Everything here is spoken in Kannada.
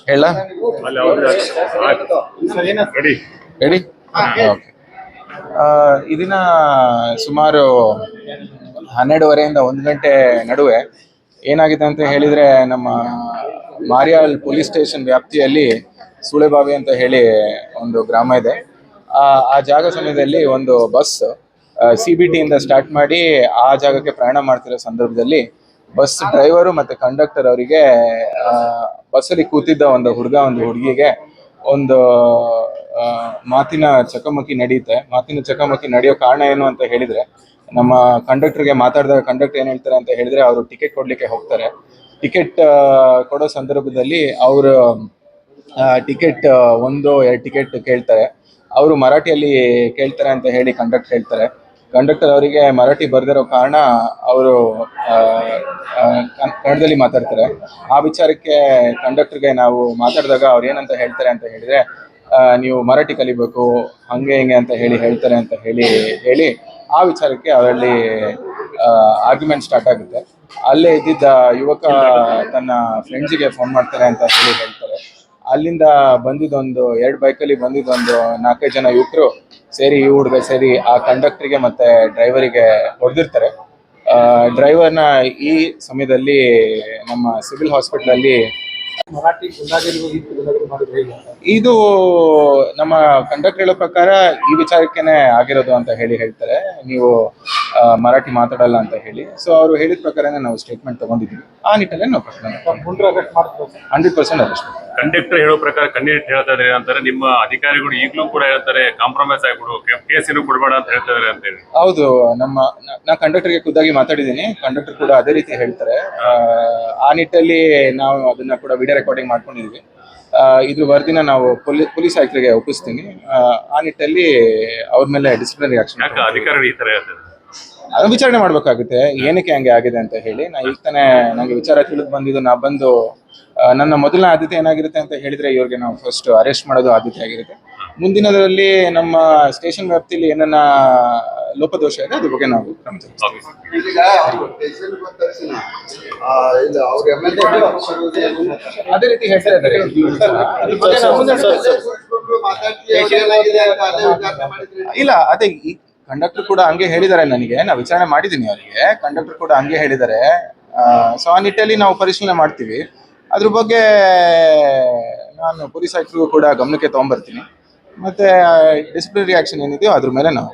ಹೇಳ ರೆಡಿ. ಇದನ್ನ ಸುಮಾರು 12:30 1 ಗಂಟೆ ನಡುವೆ ಏನಾಗಿದೆ ಅಂತ ಹೇಳಿದ್ರೆ, ನಮ್ಮ ಮಾರಿಯಾಳ್ ಪೊಲೀಸ್ ಸ್ಟೇಷನ್ ವ್ಯಾಪ್ತಿಯಲ್ಲಿ ಸುಳೆಬಾವಿ ಅಂತ ಹೇಳಿ ಒಂದು ಗ್ರಾಮ ಇದೆ. ಆ ಜಾಗ ಸಮಯದಲ್ಲಿ ಒಂದು ಬಸ್ CBT ಇಂದ ಸ್ಟಾರ್ಟ್ ಮಾಡಿ ಆ ಜಾಗಕ್ಕೆ ಪ್ರಯಾಣ ಮಾಡ್ತಿರೋ ಸಂದರ್ಭದಲ್ಲಿ ಬಸ್ ಡ್ರೈವರು ಮತ್ತೆ ಕಂಡಕ್ಟರ್ ಅವರಿಗೆ ಬಸ್ಸಲ್ಲಿ ಕೂತಿದ್ದ ಒಂದು ಹುಡುಗ ಒಂದು ಹುಡುಗಿಗೆ ಒಂದು ಮಾತಿನ ಚಕಮಕಿ ನಡೆಯುತ್ತೆ. ಮಾತಿನ ಚಕಮಕಿ ನಡೆಯೋ ಕಾರಣ ಏನು ಅಂತ ಹೇಳಿದ್ರೆ, ನಮ್ಮ ಕಂಡಕ್ಟರ್ಗೆ ಮಾತಾಡಿದಾಗ ಕಂಡಕ್ಟರ್ ಏನ್ ಹೇಳ್ತಾರೆ ಅಂತ ಹೇಳಿದ್ರೆ, ಅವರು ಟಿಕೆಟ್ ಕೊಡ್ಲಿಕ್ಕೆ ಹೋಗ್ತಾರೆ. ಟಿಕೆಟ್ ಕೊಡೋ ಸಂದರ್ಭದಲ್ಲಿ ಅವರು ಟಿಕೆಟ್ 1-2 ಟಿಕೆಟ್ ಕೇಳ್ತಾರೆ. ಅವರು ಮರಾಠಿಯಲ್ಲಿ ಕೇಳ್ತಾರೆ ಅಂತ ಹೇಳಿ ಕಂಡಕ್ಟರ್ ಹೇಳ್ತಾರೆ. ಕಂಡಕ್ಟರ್ ಅವರಿಗೆ ಮರಾಠಿ ಬರ್ದಿರೋ ಕಾರಣ ಅವರು ಕನ್ನಡದಲ್ಲಿ ಮಾತಾಡ್ತಾರೆ. ಆ ವಿಚಾರಕ್ಕೆ ಕಂಡಕ್ಟರ್ಗೆ ನಾವು ಮಾತಾಡಿದಾಗ ಅವ್ರು ಏನಂತ ಹೇಳ್ತಾರೆ ಅಂತ ಹೇಳಿದ್ರೆ, ನೀವು ಮರಾಠಿ ಕಲಿಬೇಕು ಹಂಗೆ ಹಿಂಗೆ ಅಂತ ಹೇಳ್ತಾರೆ ಅಂತ ಹೇಳಿ ಆ ವಿಚಾರಕ್ಕೆ ಅವರಲ್ಲಿ ಆರ್ಗ್ಯುಮೆಂಟ್ ಸ್ಟಾರ್ಟ್ ಆಗುತ್ತೆ. ಅಲ್ಲೇ ಇದ್ದಿದ್ದ ಯುವಕ ತನ್ನ ಫ್ರೆಂಡ್ಸಿಗೆ ಫೋನ್ ಮಾಡ್ತಾರೆ ಅಂತ ಹೇಳ್ತಾರೆ. ಅಲ್ಲಿಂದ ಬಂದಿದ್ದೊಂದು 2 ಬೈಕಲ್ಲಿ ಬಂದಿದ್ದೊಂದು 4-5 ಜನ ಯುವಕರು ಸೇರಿ ಈ ಹುಡುಗ ಸೇರಿ ಆ ಕಂಡಕ್ಟರ್ಗೆ ಮತ್ತೆ ಡ್ರೈವರಿಗೆ ಹೊಡೆದಿರ್ತಾರೆ. ಡ್ರೈವರ್ನ ಈ ಸಮಯದಲ್ಲಿ ನಮ್ಮ ಸಿವಿಲ್ ಹಾಸ್ಪಿಟಲ್ ಅಲ್ಲಿ ಇದು ನಮ್ಮ ಕಂಡಕ್ಟರ್ ಹೇಳೋ ಪ್ರಕಾರ ಈ ವಿಚಾರಕ್ಕೇನೆ ಆಗಿರೋದು ಅಂತ ಹೇಳ್ತಾರೆ. ನೀವು ಮರಾಠಿ ಮಾತಾಡಲ್ಲ ಅಂತ ಹೇಳಿ. ಸೊ ಅವರು ಹೇಳಿದ ಪ್ರಕಾರನೇ ನಾವು ಸ್ಟೇಟ್ಮೆಂಟ್ ತಗೊಂಡಿದ್ವಿ. ಆ ನಿಟ್ಟಲ್ಲಿ ನಾವು ಪ್ರಕರಣ 100% ಅರೆಸ್ಟ್. ಕಂಡಕ್ಟರ್ ಹೇಳೋ ಪ್ರಕಾರ ಕಂಡಕ್ಟರ್ ಹೇಳ್ತಾ ಇದ್ದಾರೆ ಅಂತಾರೆ, ನಿಮ್ಮ ಅಧಿಕಾರಿಗಳು ಈಗಲೂ ಕೂಡ ಹೇಳ್ತಾರೆ ಕಾಂಪ್ರಮೈಸ್ ಆಗ್ಬಿಡು, ಕೇಸಿನೂ ಕೊಡಬೇಡ ಅಂತ ಹೇಳ್ತಾರೆ ಅಂತ ಹೇಳಿ. ಹೌದು, ನಾ ಕಂಡಕ್ಟರ್ಗೆ ಖುದ್ದಾಗಿ ಮಾತಾಡಿದ್ದೀನಿ. ಕಂಡಕ್ಟರ್ ಕೂಡ ಅದೇ ರೀತಿ ಹೇಳ್ತಾರೆ. ಆ ನಿಟ್ಟಲ್ಲಿ ನಾವು ಅದನ್ನ ಕೂಡ ವಿಡಿಯೋ ರೆಕಾರ್ಡಿಂಗ್ ಮಾಡ್ಕೊಂಡಿದ್ವಿ. ಇದ್ರ ವರದಿನ ನಾವು ಪೊಲೀಸ್ ಆಯುಕ್ತರಿಗೆ ಒಪ್ಪಿಸ್ತೀನಿ. ಆ ನಿಟ್ಟಲ್ಲಿ ಅವ್ರ ಮೇಲೆ ಡಿಸಿಪ್ಲಿನರಿ ಆಕ್ಷನ್. ಅಧಿಕಾರಿಗಳು ಈ ತರ ಹೇಳ್ತಾರೆ, ಅದನ್ನ ವಿಚಾರಣೆ ಮಾಡ್ಬೇಕಾಗುತ್ತೆ ಏನಕ್ಕೆ ಹಂಗೆ ಆಗಿದೆ ಅಂತ ಹೇಳಿ. ಈಗ ತಾನೇ ನಂಗೆ ವಿಚಾರ ತಿಳಿದು ಬಂದಿದ್ದು. ನಾ ಬಂದು ನನ್ನ ಮೊದಲನೇ ಆದ್ಯತೆ ಏನಾಗಿರುತ್ತೆ ಅಂತ ಹೇಳಿದ್ರೆ, ಇವ್ರಿಗೆ ನಾವು ಫಸ್ಟ್ ಅರೆಸ್ಟ್ ಮಾಡೋದು ಆದ್ಯತೆ ಆಗಿರುತ್ತೆ. ಮುಂದಿನದರಲ್ಲಿ ನಮ್ಮ ಸ್ಟೇಷನ್ ವ್ಯಾಪ್ತಿಯಲ್ಲಿ ಏನನ್ನ ಲೋಪದೋಷ ಇದೆ ಅದ್ರ ಬಗ್ಗೆ ನಾವು ಕ್ರಮ ಅದೇ ರೀತಿ ಹೇಳ್ತಾ ಇದ್ದಾರೆ. ಇಲ್ಲ, ಅದೇ ಕಂಡಕ್ಟರ್ ಕೂಡ ಹಂಗೆ ಹೇಳಿದ್ದಾರೆ ನನಗೆ. ನಾವು ವಿಚಾರಣೆ ಮಾಡಿದ್ದೀನಿ ಅವರಿಗೆ. ಕಂಡಕ್ಟರ್ ಕೂಡ ಹಂಗೆ ಹೇಳಿದ್ದಾರೆ. ಸೊ ಆ ನಿಟ್ಟಲ್ಲಿ ನಾವು ಪರಿಶೀಲನೆ ಮಾಡ್ತೀವಿ. ಅದ್ರ ಬಗ್ಗೆ ನಾನು ಪೊಲೀಸ್ ಆಯುಕ್ತರಿಗೂ ಕೂಡ ಗಮನಕ್ಕೆ ತಗೊಂಡ್ಬರ್ತೀನಿ. ಮತ್ತೆ ಡಿಸಿಪ್ಲಿನರಿ ಆಕ್ಷನ್ ಏನಿದೆಯೋ ಅದ್ರ ಮೇಲೆ ನಾವು